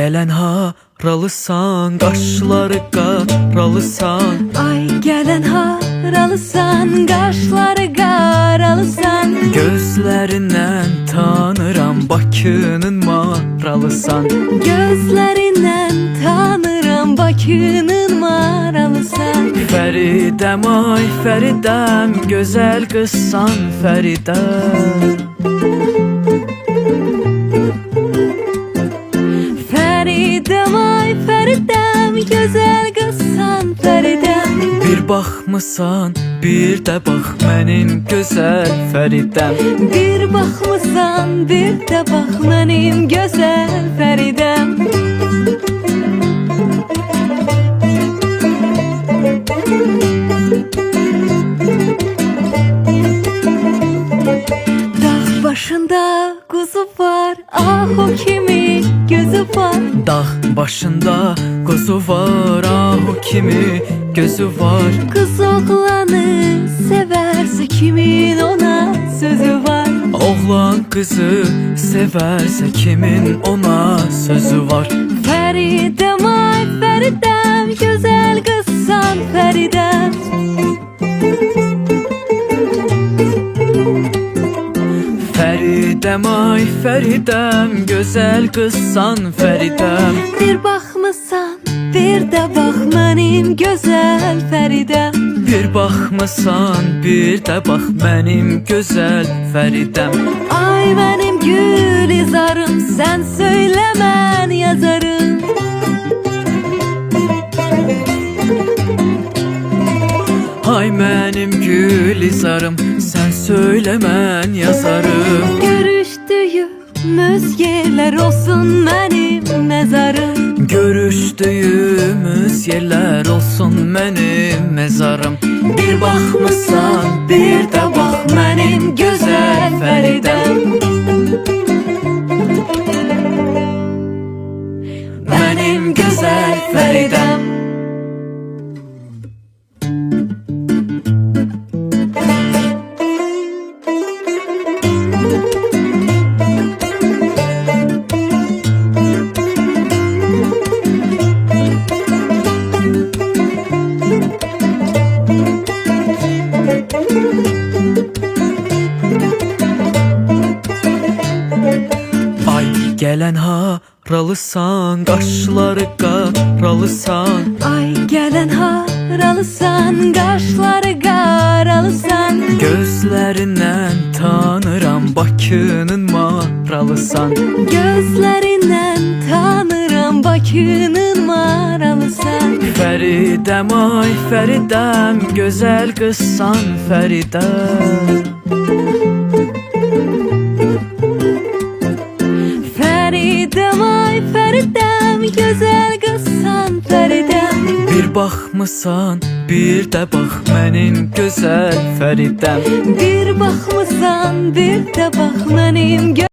gələn haralısan, qaşları qaralısan. Ay gələn haralısan, qaşları qaralısan. Gözlərindən tanıram, Bakının maralısan. Gözlərindən tanıram, Bakının maralısan. Fəridəm, ay Fəridəm, gözəl qızsan Fəridəm. Fəridəm, ay Fəridəm, gözəl qızsan Fəridəm. Bir baxmısan, bir də bax mənim gözəl Fəridəm. Bir baxmısan, bir də bax mənim gözəl Fəridəm. Dağ başında quzu var, ah o kimi gözü var. Dağ başında quzu var, ah o kimi gözü var. Qız oğlanı sevərsə kimin ona sözü var. Oğlan qızı sevərsə kimin ona sözü var. Fəridəm, ay Fəridəm, gözəl qızsan Fəridəm. Fəridəm, ay Fəridəm, gözəl qızsan Fəridəm. Bir baxmısan, bir də bax mənim gözəl Fəridəm. Bir baxmısan, bir də bax mənim gözəl Fəridəm. Ay mənim gül izarım, sən söylə mən yazarım. Ay mənim gül izarım, sən söylə mən yazarım. Görüşdüyümüz yerlər olsun mənim məzarım. Görüşdüyümüz yerlər olsun mənim məzarım. Bir baxmısan, bir də bax mənim gözəl Fəridəm. Mənim gözəl Fəridəm. Ay gələn haralısan, qaşları qaralısan. Ay gələn haralısan, qaşları qaralısan. Gözlərindən tanıram, Bakının maralısan. Gözlərindən tanıram, Bakının maralısan. Fəridəm, ay Fəridəm, gözəl qızsan Fəridəm. Fəridəm, ay Fəridəm, gözəl qızsan Fəridəm. Bir baxmısan, bir də bax mənim gözəl Fəridəm. Bir baxmısan, bir də bax mənim